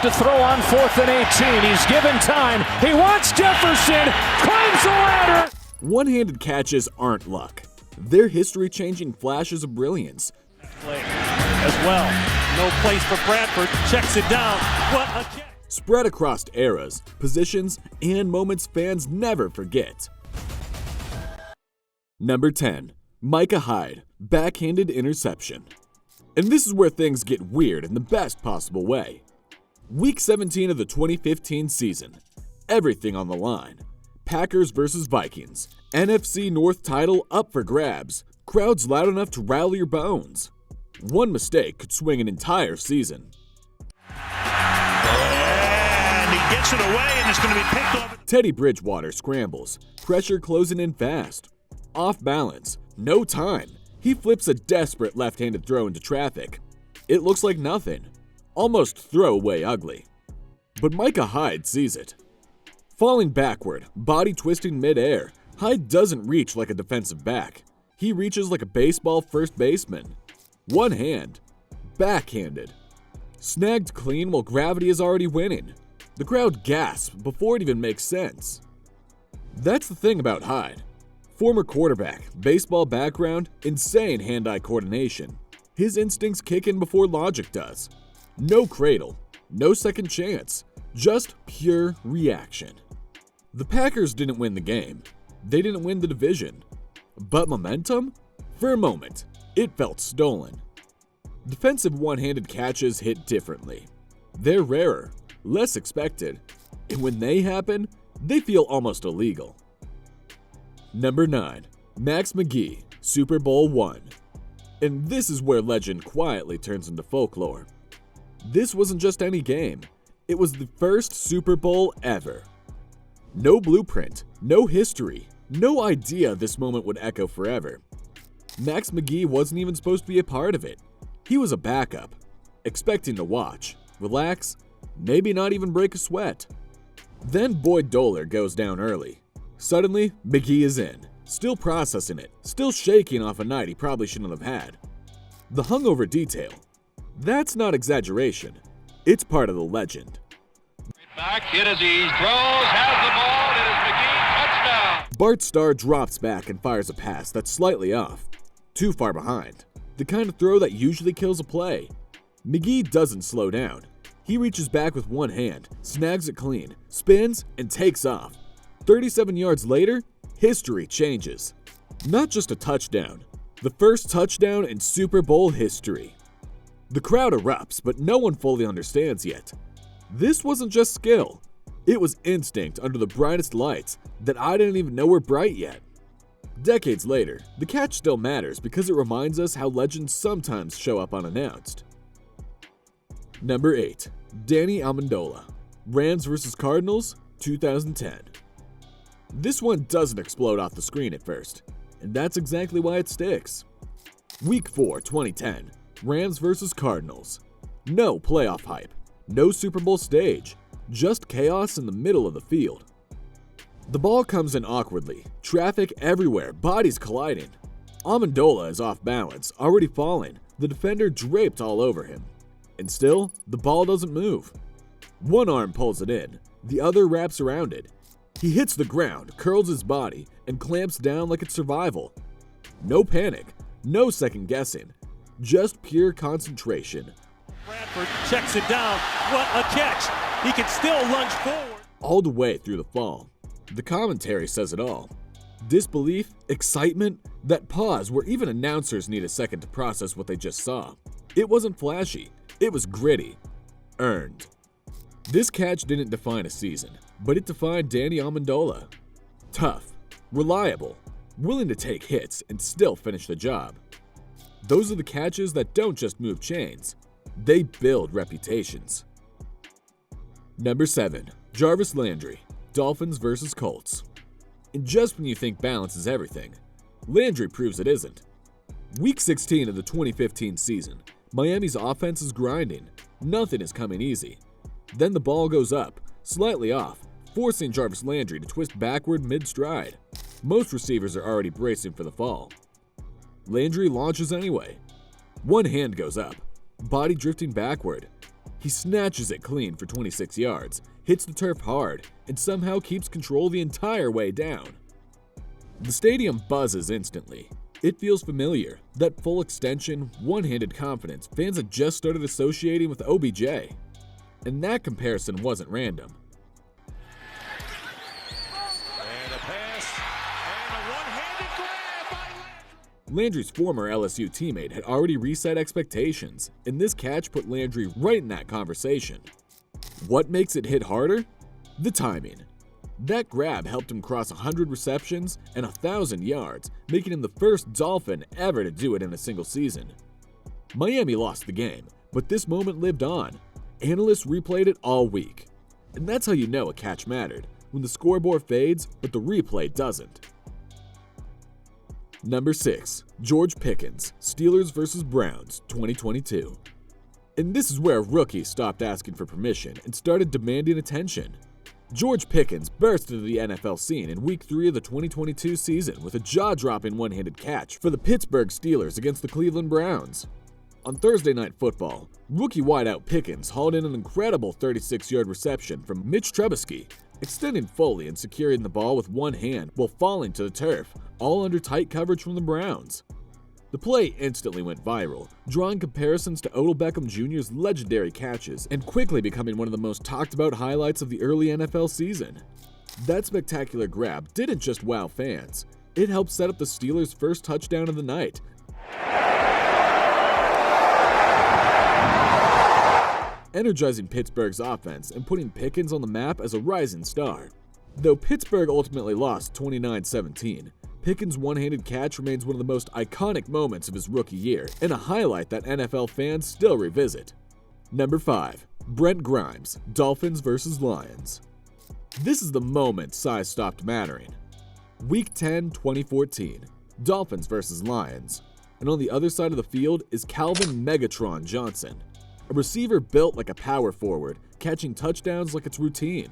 to throw on 4th and 18. He's given time. He wants Jefferson. Climbs the ladder. One-handed catches aren't luck. They're history-changing flashes of brilliance. Play as well. No place for Bradford. Checks it down. What a catch. Spread across eras, positions, and moments fans never forget. Number 10. Micah Hyde, backhanded interception. And this is where things get weird in the best possible way. Week 17 of the 2015 season. Everything on the line. Packers versus Vikings. NFC North title up for grabs. Crowds loud enough to rattle your bones. One mistake could swing an entire season. And he gets it away, and it's going to be picked off. Teddy Bridgewater scrambles. Pressure closing in fast. Off balance. No time. He flips a desperate left-handed throw into traffic. It looks like nothing. Almost throwaway ugly. But Micah Hyde sees it. Falling backward, body twisting midair, Hyde doesn't reach like a defensive back. He reaches like a baseball first baseman. One hand. Backhanded. Snagged clean while gravity is already winning. The crowd gasps before it even makes sense. That's the thing about Hyde. Former quarterback, baseball background, insane hand-eye coordination. His instincts kick in before logic does. No cradle, no second chance, just pure reaction. The Packers didn't win the game. They didn't win the division. But momentum? For a moment, it felt stolen. Defensive one-handed catches hit differently. They're rarer, less expected, and when they happen, they feel almost illegal. Number 9. Max McGee, Super Bowl I. And this is where legend quietly turns into folklore. This wasn't just any game. It was the first Super Bowl ever. No blueprint, no history, no idea this moment would echo forever. Max McGee wasn't even supposed to be a part of it. He was a backup, expecting to watch, relax, maybe not even break a sweat. Then Boyd Doler goes down early. Suddenly, McGee is in, still processing it, still shaking off a night he probably shouldn't have had. The hungover detail. That's not exaggeration. It's part of the legend. Back, hit as he throws, has the ball, it is McGee, touchdown! Bart Starr drops back and fires a pass that's slightly off. Too far behind. The kind of throw that usually kills a play. McGee doesn't slow down. He reaches back with one hand, snags it clean, spins, and takes off. 37 yards later, history changes. Not just a touchdown. The first touchdown in Super Bowl history. The crowd erupts, but no one fully understands yet. This wasn't just skill. It was instinct under the brightest lights that I didn't even know were bright yet. Decades later, the catch still matters because it reminds us how legends sometimes show up unannounced. Number 8. Danny Amendola, Rams vs. Cardinals, 2010. This one doesn't explode off the screen at first, and that's exactly why it sticks. Week 4, 2010, Rams vs. Cardinals. No playoff hype, no Super Bowl stage, just chaos in the middle of the field. The ball comes in awkwardly, traffic everywhere, bodies colliding. Amendola is off balance, already falling, the defender draped all over him. And still, the ball doesn't move. One arm pulls it in, the other wraps around it. He hits the ground, curls his body, and clamps down like it's survival. No panic, no second guessing, just pure concentration. Bradford checks it down. What a catch! He can still lunge forward. All the way through the fall. The commentary says it all. Disbelief, excitement, that pause where even announcers need a second to process what they just saw. It wasn't flashy, it was gritty. Earned. This catch didn't define a season, but it defined Danny Amendola. Tough, reliable, willing to take hits and still finish the job. Those are the catches that don't just move chains, they build reputations. Number 7. Jarvis Landry, Dolphins vs. Colts. And just when you think balance is everything, Landry proves it isn't. Week 16 of the 2015 season, Miami's offense is grinding. Nothing is coming easy. Then the ball goes up, slightly off, forcing Jarvis Landry to twist backward mid-stride. Most receivers are already bracing for the fall. Landry launches anyway. One hand goes up, body drifting backward. He snatches it clean for 26 yards, hits the turf hard, and somehow keeps control the entire way down. The stadium buzzes instantly. It feels familiar, that full extension, one-handed confidence fans had just started associating with OBJ. And that comparison wasn't random. And a pass, and a one-handed grab by Landry's former LSU teammate had already reset expectations, and this catch put Landry right in that conversation. What makes it hit harder? The timing. That grab helped him cross 100 receptions and 1,000 yards, making him the first Dolphin ever to do it in a single season. Miami lost the game, but this moment lived on. Analysts replayed it all week. And that's how you know a catch mattered, when the scoreboard fades, but the replay doesn't. Number 6. George Pickens, Steelers vs. Browns, 2022. And this is where a rookie stopped asking for permission and started demanding attention. George Pickens burst into the NFL scene in Week 3 of the 2022 season with a jaw-dropping one-handed catch for the Pittsburgh Steelers against the Cleveland Browns. On Thursday Night Football, rookie wideout Pickens hauled in an incredible 36-yard reception from Mitch Trubisky, extending fully and securing the ball with one hand while falling to the turf, all under tight coverage from the Browns. The play instantly went viral, drawing comparisons to Odell Beckham Jr.'s legendary catches and quickly becoming one of the most talked about highlights of the early NFL season. That spectacular grab didn't just wow fans, it helped set up the Steelers' first touchdown of the night. Energizing Pittsburgh's offense and putting Pickens on the map as a rising star. Though Pittsburgh ultimately lost 29-17, Pickens' one-handed catch remains one of the most iconic moments of his rookie year and a highlight that NFL fans still revisit. Number 5. Brent Grimes, Dolphins vs. Lions. This is the moment size stopped mattering. Week 10, 2014, Dolphins vs. Lions. And on the other side of the field is Calvin Megatron Johnson, a receiver built like a power forward, catching touchdowns like it's routine.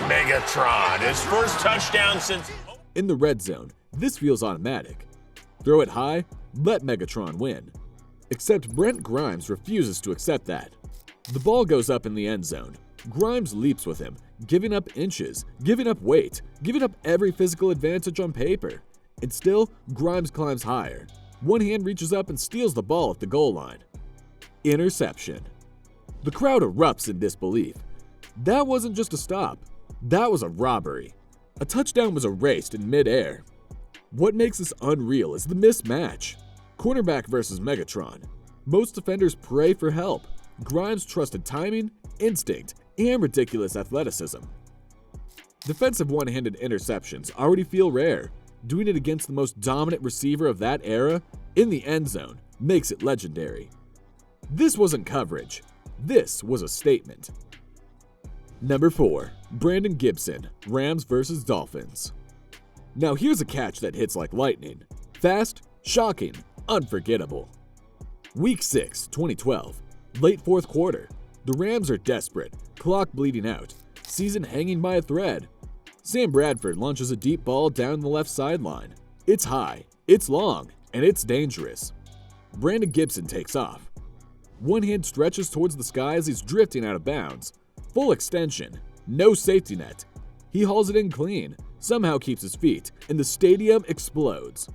Megatron, his first touchdown since... In the red zone, this feels automatic. Throw it high, let Megatron win. Except Brent Grimes refuses to accept that. The ball goes up in the end zone. Grimes leaps with him, giving up inches, giving up weight, giving up every physical advantage on paper. And still, Grimes climbs higher. One hand reaches up and steals the ball at the goal line. Interception. The crowd erupts in disbelief. That wasn't just a stop. That was a robbery. A touchdown was erased in midair. What makes this unreal is the mismatch. Cornerback versus Megatron. Most defenders pray for help. Grimes trusted timing, instinct, and ridiculous athleticism. Defensive one-handed interceptions already feel rare. Doing it against the most dominant receiver of that era, in the end zone, makes it legendary. This wasn't coverage. This was a statement. Number 4. Brandon Gibson, Rams vs. Dolphins. Now here's a catch that hits like lightning. Fast, shocking, unforgettable. Week 6, 2012. Late fourth quarter. The Rams are desperate, clock bleeding out, season hanging by a thread. Sam Bradford launches a deep ball down the left sideline. It's high, it's long, and it's dangerous. Brandon Gibson takes off. One hand stretches towards the sky as he's drifting out of bounds. Full extension, no safety net. He hauls it in clean, somehow keeps his feet, and the stadium explodes.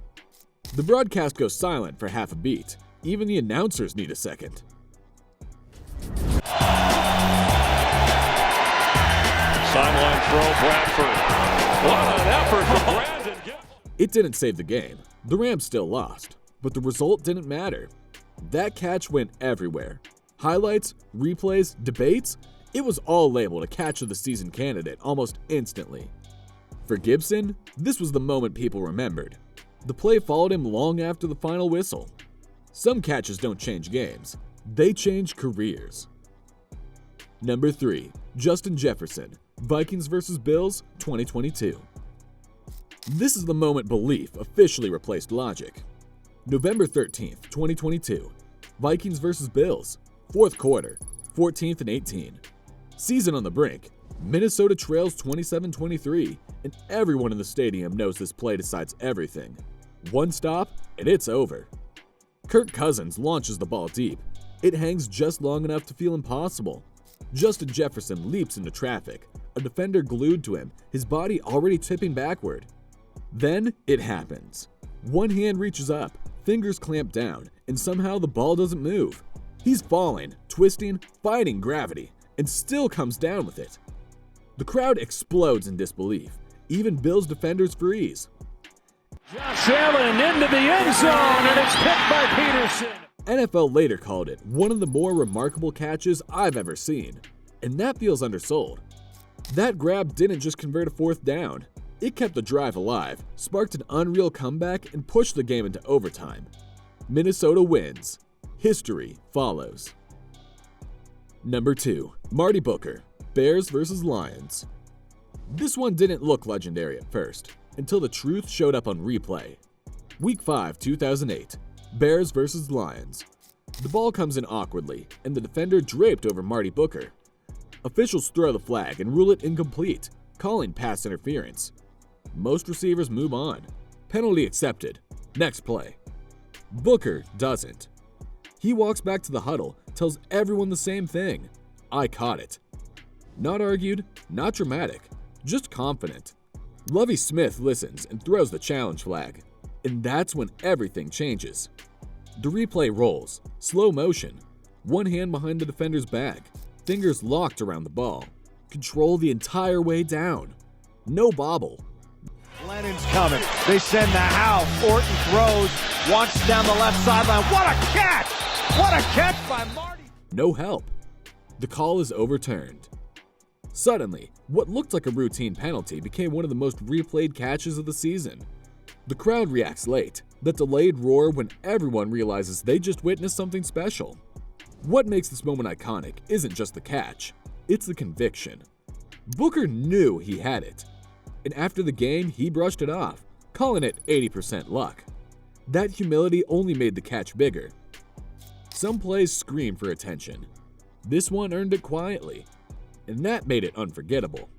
The broadcast goes silent for half a beat. Even the announcers need a second. sideline throw, Bradford. What an effort from Brandon Gibson. It didn't save the game. The Rams still lost, but the result didn't matter. That catch went everywhere. Highlights, replays, debates, it was all labeled a catch of the season candidate almost instantly. For Gibson, this was the moment people remembered. The play followed him long after the final whistle. Some catches don't change games, they change careers. Number 3, Justin Jefferson, Vikings vs. Bills, 2022. This is the moment belief officially replaced logic. November 13th, 2022, Vikings vs. Bills, fourth quarter, 14th and 18. Season on the brink, Minnesota trails 27-23, and everyone in the stadium knows this play decides everything. One stop, and it's over. Kirk Cousins launches the ball deep. It hangs just long enough to feel impossible. Justin Jefferson leaps into traffic, a defender glued to him, his body already tipping backward. Then it happens. One hand reaches up, fingers clamp down, and somehow the ball doesn't move. He's falling, twisting, fighting gravity, and still comes down with it. The crowd explodes in disbelief. Even Bills defenders freeze. Josh Allen into the end zone, and it's picked by Peterson. NFL later called it one of the more remarkable catches I've ever seen, and that feels undersold. That grab didn't just convert a fourth down. It kept the drive alive, sparked an unreal comeback, and pushed the game into overtime. Minnesota wins. History follows. Number 2. Marty Booker, Bears vs. Lions. This one didn't look legendary at first, until the truth showed up on replay. Week 5, 2008. Bears vs. Lions. The ball comes in awkwardly, and the defender draped over Marty Booker. Officials throw the flag and rule it incomplete, calling pass interference. Most receivers move on. Penalty accepted. Next play. Booker doesn't. He walks back to the huddle, tells everyone the same thing. I caught it. Not argued, not dramatic, just confident. Lovie Smith listens and throws the challenge flag. And that's when everything changes. The replay rolls, slow motion, one hand behind the defender's back, fingers locked around the ball. Control the entire way down. No bobble. Lennon's coming. They send the house. Orton throws, wants down the left sideline. What a catch! What a catch by Marty! No help. The call is overturned. Suddenly, what looked like a routine penalty became one of the most replayed catches of the season. The crowd reacts late, that delayed roar when everyone realizes they just witnessed something special. What makes this moment iconic isn't just the catch, it's the conviction. Booker knew he had it, and after the game he brushed it off, calling it 80% luck. That humility only made the catch bigger. Some plays scream for attention. This one earned it quietly, and that made it unforgettable.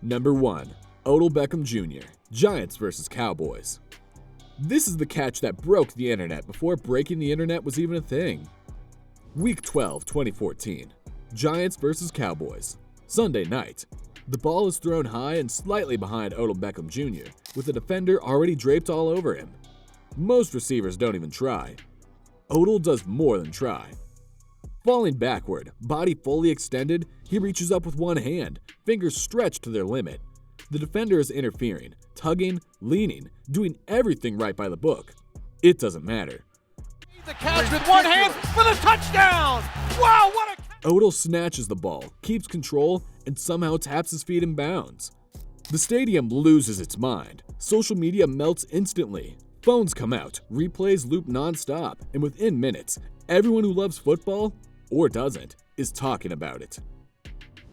Number 1. Odell Beckham Jr., Giants vs. Cowboys. This is the catch that broke the internet before breaking the internet was even a thing. Week 12, 2014. Giants vs. Cowboys. Sunday night. The ball is thrown high and slightly behind Odell Beckham Jr., with the defender already draped all over him. Most receivers don't even try. Odell does more than try. Falling backward, body fully extended, he reaches up with one hand, fingers stretched to their limit. The defender is interfering, tugging, leaning, doing everything right by the book. It doesn't matter. The catch with one hand for the touchdown! Wow, what a catch! Odell snatches the ball, keeps control, and somehow taps his feet in bounds. The stadium loses its mind. Social media melts instantly. Phones come out, replays loop non-stop, and within minutes, everyone who loves football, or doesn't, is talking about it.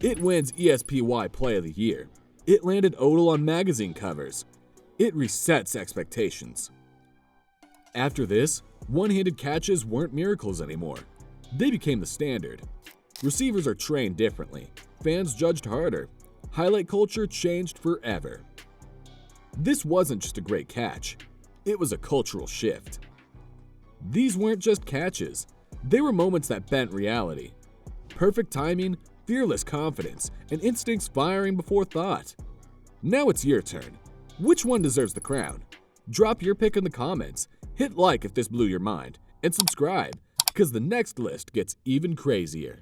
It wins ESPY Play of the Year. It landed Odell on magazine covers. It resets expectations. After this, one-handed catches weren't miracles anymore. They became the standard. Receivers are trained differently. Fans judged harder. Highlight culture changed forever. This wasn't just a great catch. It was a cultural shift. These weren't just catches. They were moments that bent reality. Perfect timing, fearless confidence, and instincts firing before thought. Now it's your turn. Which one deserves the crown? Drop your pick in the comments, hit like if this blew your mind, and subscribe, because the next list gets even crazier.